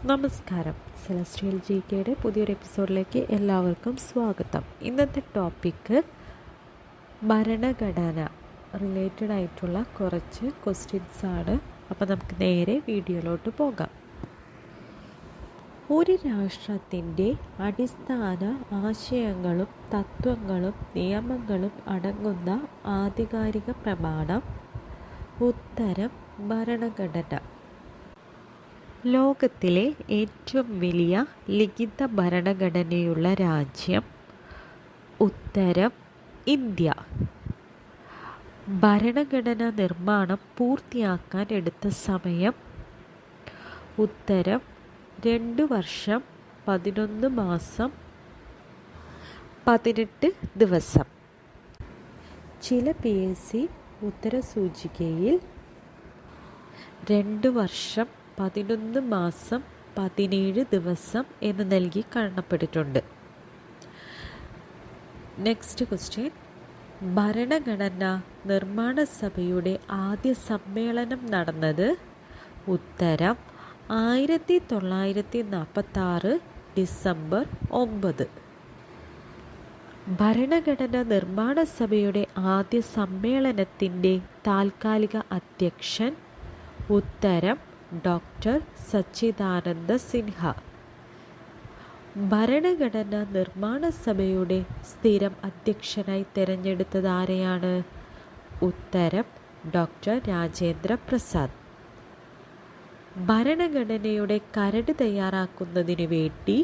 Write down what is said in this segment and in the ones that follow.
നമസ്കാരം. സെലസ്ട്രിയൽ GKയുടെ പുതിയൊരു എപ്പിസോഡിലേക്ക് എല്ലാവർക്കും സ്വാഗതം. ഇന്നത്തെ ടോപ്പിക്ക് ഭരണഘടന റിലേറ്റഡ് ആയിട്ടുള്ള കുറച്ച് ക്വസ്റ്റ്യൻസ് ആണ്. അപ്പോൾ നമുക്ക് നേരെ വീഡിയോയിലോട്ട് പോകാം. ഒരു രാഷ്ട്രത്തിൻ്റെ അടിസ്ഥാന ആശയങ്ങളും തത്വങ്ങളും നിയമങ്ങളും അടങ്ങുന്ന ആധികാരിക പ്രമാണം. ഉത്തരം ഭരണഘടന. ലോകത്തിലെ ഏറ്റവും വലിയ ലിഖിത ഭരണഘടനയുള്ള രാജ്യം. ഉത്തരം ഇന്ത്യ. ഭരണഘടനാ നിർമ്മാണം പൂർത്തിയാക്കാൻ എടുത്ത സമയം. ഉത്തരം 2 വർഷം 11 മാസം 18 ദിവസം. ചില PSC ഉത്തരസൂചികയിൽ 2 വർഷം 11 മാസം 17 ദിവസം എന്ന് നൽകി കാണപ്പെട്ടിട്ടുണ്ട്. Next question. ഭരണഘടനാ നിർമ്മാണ സഭയുടെ ആദ്യ സമ്മേളനം നടന്നത്. ഉത്തരം 1946 ഡിസംബർ 9. ഭരണഘടനാ നിർമ്മാണ സഭയുടെ ആദ്യ സമ്മേളനത്തിൻ്റെ താൽക്കാലിക അധ്യക്ഷൻ. ഉത്തരം ഡോക്ടർ സച്ചിദാനന്ദ സിൻഹ. ഭരണഘടനാ നിർമ്മാണ സഭയുടെ സ്ഥിരം അധ്യക്ഷനായി തിരഞ്ഞെടുത്തത് ആരെയാണ്? ഉത്തരം ഡോക്ടർ രാജേന്ദ്ര പ്രസാദ്. ഭരണഘടനയുടെ കരട് തയ്യാറാക്കുന്നതിനു വേണ്ടി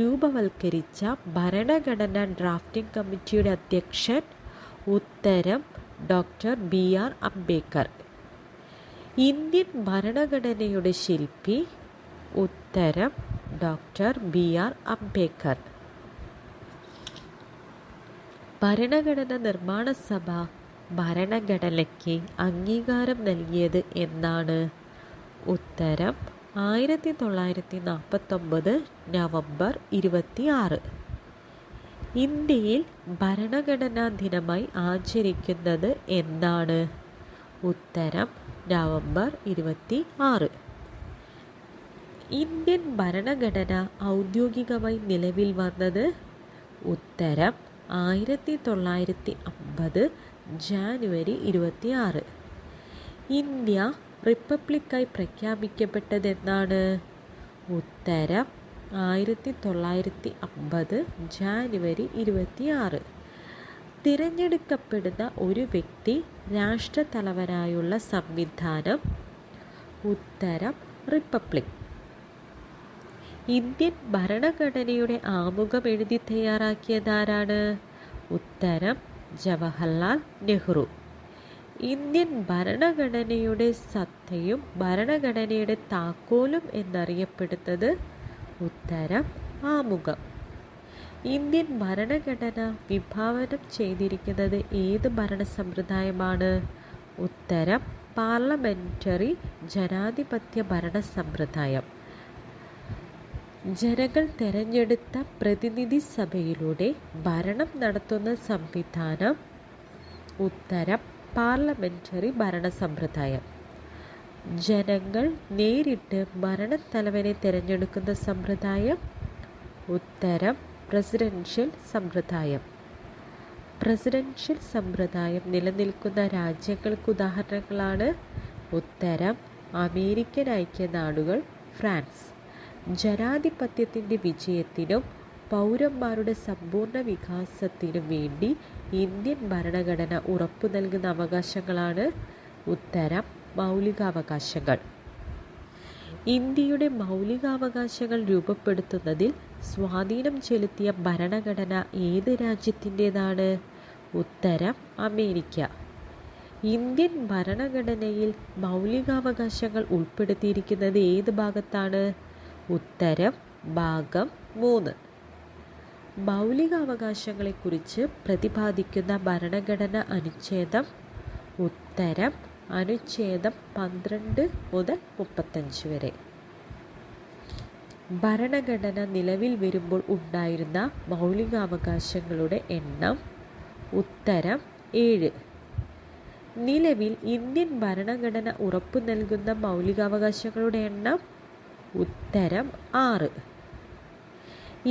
രൂപവൽക്കരിച്ച ഭരണഘടനാ ഡ്രാഫ്റ്റിംഗ് കമ്മിറ്റിയുടെ അധ്യക്ഷൻ. ഉത്തരം ഡോക്ടർ BR അംബേദ്കർ. ഇന്ത്യൻ ഭരണഘടനയുടെ ശില്പി. ഉത്തരം ഡോക്ടർ BR അംബേദ്കർ. ഭരണഘടനാ നിർമ്മാണ സഭ ഭരണഘടനയ്ക്ക് അംഗീകാരം നൽകിയത് എന്നാണ്? ഉത്തരം 1949 നവംബർ 26. ഇന്ത്യയിൽ ഭരണഘടനാ ദിനമായി ആചരിക്കുന്നത് എന്നാണ്? ഉത്തരം നവംബർ 26. ഇന്ത്യൻ ഭരണഘടന ഔദ്യോഗികമായി നിലവിൽ വന്നത്. ഉത്തരം 1950 ജാനുവരി 26. ഇന്ത്യ റിപ്പബ്ലിക്കായി പ്രഖ്യാപിക്കപ്പെട്ടതെന്നാണ്? ഉത്തരം 1950 ജാനുവരി 26. തിരഞ്ഞെടുക്കപ്പെടുന്ന ഒരു വ്യക്തി രാഷ്ട്രത്തലവനായുള്ള സംവിധാനം. ഉത്തരം റിപ്പബ്ലിക്. ഇന്ത്യൻ ഭരണഘടനയുടെ ആമുഖം എഴുതി തയ്യാറാക്കിയതാരാണ്? ഉത്തരം ജവഹർലാൽ നെഹ്റു. ഇന്ത്യൻ ഭരണഘടനയുടെ സത്തയും ഭരണഘടനയുടെ താക്കോലും എന്നറിയപ്പെടുന്നത്. ഉത്തരം ആമുഖം. ഇന്ത്യൻ ഭരണഘടന വിഭാവനം ചെയ്തിരിക്കുന്നത് ഏത് ഭരണ സമ്പ്രദായമാണ്? ഉത്തരം പാർലമെന്ററി ജനാധിപത്യ ഭരണ സമ്പ്രദായം. ജനങ്ങൾ തെരഞ്ഞെടുത്ത പ്രതിനിധി സഭയിലൂടെ ഭരണം നടത്തുന്ന സംവിധാനം. ഉത്തരം പാർലമെന്ററി ഭരണ സമ്പ്രദായം. ജനങ്ങൾ നേരിട്ട് ഭരണത്തലവനെ തിരഞ്ഞെടുക്കുന്ന സമ്പ്രദായം. ഉത്തരം പ്രസിഡൻഷ്യൽ സമ്പ്രദായം. പ്രസിഡൻഷ്യൽ സമ്പ്രദായം നിലനിൽക്കുന്ന രാജ്യങ്ങൾക്ക് ഉദാഹരണങ്ങളാണ്. ഉത്തരം അമേരിക്കൻ ഐക്യനാടുകൾ, ഫ്രാൻസ്. ജനാധിപത്യത്തിൻ്റെ വിജയത്തിനും പൗരന്മാരുടെ സമ്പൂർണ്ണ വികാസത്തിനും വേണ്ടി ഇന്ത്യൻ ഭരണഘടന ഉറപ്പു നൽകുന്ന അവകാശങ്ങളാണ്. ഉത്തരം മൗലികാവകാശങ്ങൾ. ഇന്ത്യയുടെ മൗലികാവകാശങ്ങൾ രൂപപ്പെടുത്തുന്നതിൽ സ്വാധീനം ചെലുത്തിയ ഭരണഘടന ഏത് രാജ്യത്തിൻ്റേതാണ്? ഉത്തരം അമേരിക്ക. ഇന്ത്യൻ ഭരണഘടനയിൽ മൗലികാവകാശങ്ങൾ ഉൾപ്പെടുത്തിയിരിക്കുന്നത് ഏത് ഭാഗത്താണ്? ഉത്തരം ഭാഗം 3. മൗലികാവകാശങ്ങളെക്കുറിച്ച് പ്രതിപാദിക്കുന്ന ഭരണഘടനാ അനുച്ഛേദം. ഉത്തരം അനുച്ഛേദം 12 മുതൽ 35 വരെ. ഭരണഘടന നിലവിൽ വരുമ്പോൾ ഉണ്ടായിരുന്ന മൗലികാവകാശങ്ങളുടെ എണ്ണം. ഉത്തരം 7. നിലവിൽ ഇന്ത്യൻ ഭരണഘടന ഉറപ്പു നൽകുന്ന മൗലികാവകാശങ്ങളുടെ എണ്ണം ഉത്തരം 6.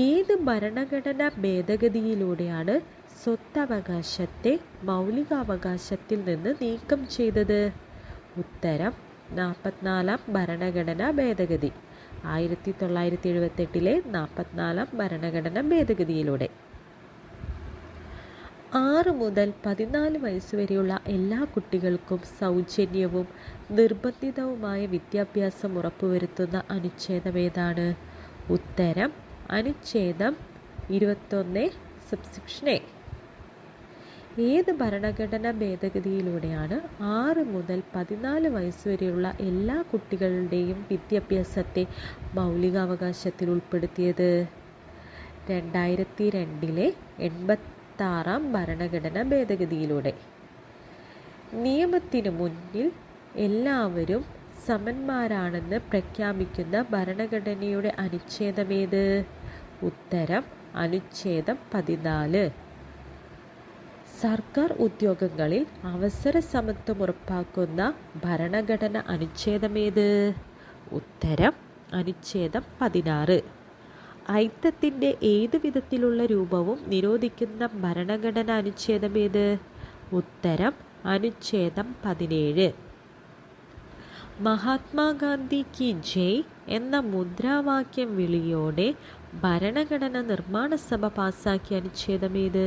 ഏത് ഭരണഘടനാ ഭേദഗതിയിലൂടെയാണ് സ്വത്തവകാശത്തെ മൗലികാവകാശത്തിൽ നിന്ന് നീക്കം ചെയ്തത്? ഉത്തരം 44-ാം ഭരണഘടനാ ഭേദഗതി. 1978 44-ാം ഭരണഘടനാ ഭേദഗതിയിലൂടെ. 6 മുതൽ 14 വയസ്സുവരെയുള്ള എല്ലാ കുട്ടികൾക്കും സൗജന്യവും നിർബന്ധിതവുമായ വിദ്യാഭ്യാസം ഉറപ്പുവരുത്തുന്ന അനുച്ഛേദം ഏതാണ്? ഉത്തരം അനുച്ഛേദം 21 സബ്സെക്ഷൻ എ. ഏത് ഭരണഘടനാ ഭേദഗതിയിലൂടെയാണ് 6 മുതൽ 14 വയസ്സുവരെയുള്ള എല്ലാ കുട്ടികളുടെയും വിദ്യാഭ്യാസത്തെ മൗലികാവകാശത്തിൽ ഉൾപ്പെടുത്തിയത്? 2002 86-ാം ഭരണഘടനാ ഭേദഗതിയിലൂടെ. നിയമത്തിനു മുന്നിൽ എല്ലാവരും സമന്മാരാണെന്ന് പ്രഖ്യാപിക്കുന്ന ഭരണഘടനയുടെ അനുച്ഛേദമേത്? ഉത്തരം അനുച്ഛേദം 14. സർക്കാർ ഉദ്യോഗങ്ങളിൽ അവസര സമത്വം ഉറപ്പാക്കുന്ന ഭരണഘടന അനുച്ഛേദമേത്? ഉത്തരം അനുച്ഛേദം 16. ഐത്തത്തിൻ്റെ ഏതു വിധത്തിലുള്ള രൂപവും നിരോധിക്കുന്ന ഭരണഘടന അനുച്ഛേദമേത്? ഉത്തരം അനുച്ഛേദം 17. മഹാത്മാഗാന്ധി കി ജയ് എന്ന മുദ്രാവാക്യം വിളിയോടെ ഭരണഘടന നിർമ്മാണ സഭ പാസാക്കിയ അനുച്ഛേദമേത്?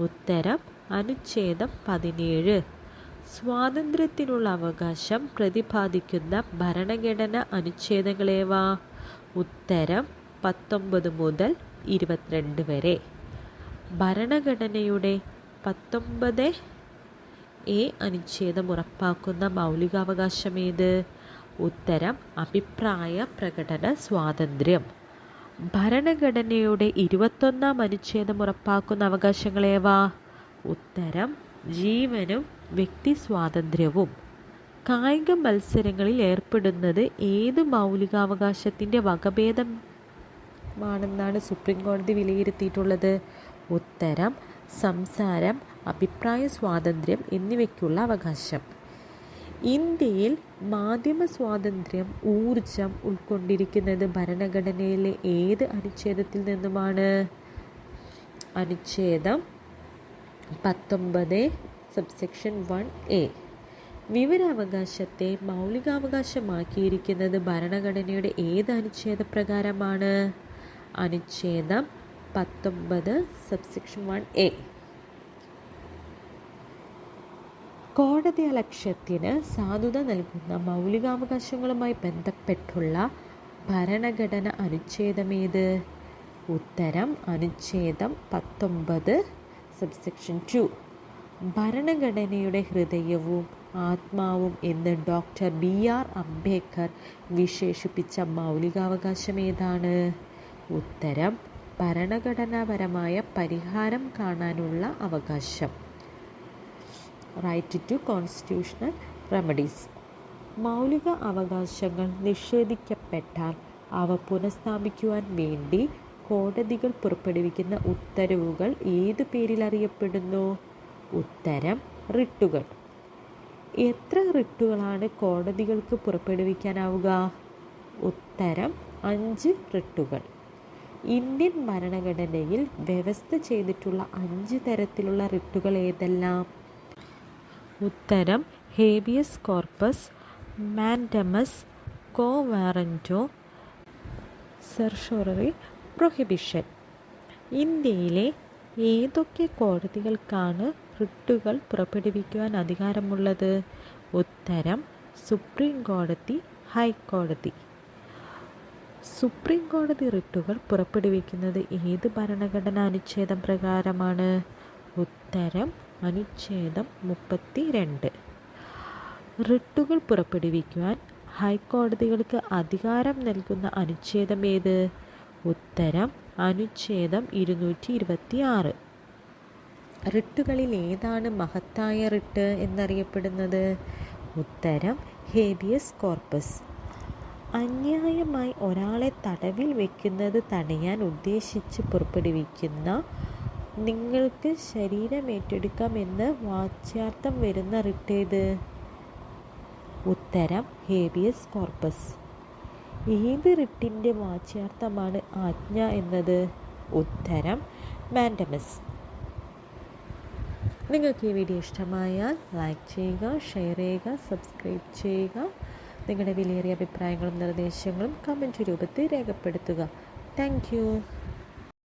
ഉത്തരം അനുച്ഛേദം 17. സ്വാതന്ത്ര്യത്തിനുള്ള അവകാശം പ്രതിപാദിക്കുന്ന ഭരണഘടന അനുച്ഛേദങ്ങളേവ? ഉത്തരം 19 മുതൽ 22 വരെ. ഭരണഘടനയുടെ 19A അനുച്ഛേദം ഉറപ്പാക്കുന്ന മൗലികാവകാശമേത്? ഉത്തരം അഭിപ്രായ പ്രകടന സ്വാതന്ത്ര്യം. ഭരണഘടനയുടെ 21-ാം അനുച്ഛേദം ഉറപ്പാക്കുന്ന അവകാശങ്ങളേവ? ഉത്തരം ജീവനും വ്യക്തി സ്വാതന്ത്ര്യവും. കായിക മത്സരങ്ങളിൽ ഏർപ്പെടുന്നത് ഏത് മൗലികാവകാശത്തിൻ്റെ വകഭേദമാണെന്നാണ് സുപ്രീം കോടതി വിലയിരുത്തിയിട്ടുള്ളത്? ഉത്തരം സംസാരം, അഭിപ്രായ സ്വാതന്ത്ര്യം എന്നിവയ്ക്കുള്ള അവകാശം. ഇന്ത്യയിൽ മാധ്യമ സ്വാതന്ത്ര്യം ഊർജം ഉൾക്കൊണ്ടിരിക്കുന്നത് ഭരണഘടനയിലെ ഏത് അനുച്ഛേദത്തിൽ നിന്നുമാണ്? അനുച്ഛേദം 19 സബ്സെക്ഷൻ 1A. വിവരാവകാശത്തെ മൗലികാവകാശമാക്കിയിരിക്കുന്നത് ഭരണഘടനയുടെ ഏത് അനുച്ഛേദ പ്രകാരമാണ്? അനുച്ഛേദം 19 സബ്സെക്ഷൻ 1A. കോടതിയലക്ഷ്യത്തിന് സാധുത നൽകുന്ന മൗലികാവകാശങ്ങളുമായി ബന്ധപ്പെട്ടുള്ള ഭരണഘടന അനുച്ഛേദമേത്? ഉത്തരം അനുച്ഛേദം 19 സബ്സെക്ഷൻ 2. ഭരണഘടനയുടെ ഹൃദയവും ആത്മാവും എന്ന് ഡോക്ടർ BR അംബേദ്കർ വിശേഷിപ്പിച്ച മൗലികാവകാശം ഏതാണ്? ഉത്തരം ഭരണഘടനാപരമായ പരിഹാരം കാണാനുള്ള അവകാശം. Right to constitutional remedies. മൗലിക അവകാശങ്ങൾ നിഷേധിക്കപ്പെട്ടാൽ അവ പുനഃസ്ഥാപിക്കുവാൻ വേണ്ടി കോടതികൾ പുറപ്പെടുവിക്കുന്ന ഉത്തരവുകൾ ഏതു പേരിൽ അറിയപ്പെടുന്നു? ഉത്തരം റിട്ടുകൾ. എത്ര റിട്ടുകളാണ് കോടതികൾക്ക് പുറപ്പെടുവിക്കാനാവുക? ഉത്തരം 5 റിട്ടുകൾ. ഇന്ത്യൻ ഭരണഘടനയിൽ വ്യവസ്ഥ ചെയ്തിട്ടുള്ള 5 തരത്തിലുള്ള റിട്ടുകൾ ഏതെല്ലാം? ഉത്തരം ഹേബിയസ് കോർപ്പസ്, മാൻഡമസ്, കോ വാറന്റോ, സെർഷോററി പ്രൊഹിബിഷൻ. ഇന്ത്യയിലെ ഏതൊക്കെ കോടതികൾക്കാണ് റിട്ടുകൾ പുറപ്പെടുവിക്കുവാൻ അധികാരമുള്ളത്? ഉത്തരം സുപ്രീം കോടതി, ഹൈക്കോടതി. സുപ്രീം കോടതി റിട്ടുകൾ പുറപ്പെടുവിക്കുന്നത് ഏത് ഭരണഘടനാ അനുച്ഛേദം പ്രകാരമാണ്? ഉത്തരം അനുച്ഛേദം 32. റിട്ടുകൾ പുറപ്പെടുവിക്കുവാൻ ഹൈക്കോടതികൾക്ക് അധികാരം നൽകുന്ന അനുച്ഛേദം ഏത്? ഉത്തരം അനുച്ഛേദം 226. റിട്ടുകളിൽ ഏതാണ് മഹത്തായ റിട്ട് എന്നറിയപ്പെടുന്നത്? ഉത്തരം ഹേബിയസ് കോർപ്പസ്. അന്യായമായി ഒരാളെ തടവിൽ വയ്ക്കുന്നത് തടയാൻ ഉദ്ദേശിച്ച് പുറപ്പെടുവിക്കുന്ന നിങ്ങൾക്ക് ശരീരം ഏറ്റെടുക്കാം എന്ന് വാച്യാർത്ഥം വരുന്ന റിട്ട് ഏത്? ഉത്തരം ഹേബിയസ് കോർപ്പസ്. ഏത് റിട്ടിൻ്റെ വാച്യാർത്ഥമാണ് ആജ്ഞ എന്നത്? ഉത്തരം മാൻഡമസ്. നിങ്ങൾക്ക് ഈ വീഡിയോ ഇഷ്ടമായാൽ ലൈക്ക് ചെയ്യുക, ഷെയർ ചെയ്യുക, സബ്സ്ക്രൈബ് ചെയ്യുക. നിങ്ങളുടെ വിലയേറിയ അഭിപ്രായങ്ങളും നിർദ്ദേശങ്ങളും കമൻറ്റ് രൂപത്തിൽ രേഖപ്പെടുത്തുക. Thank you.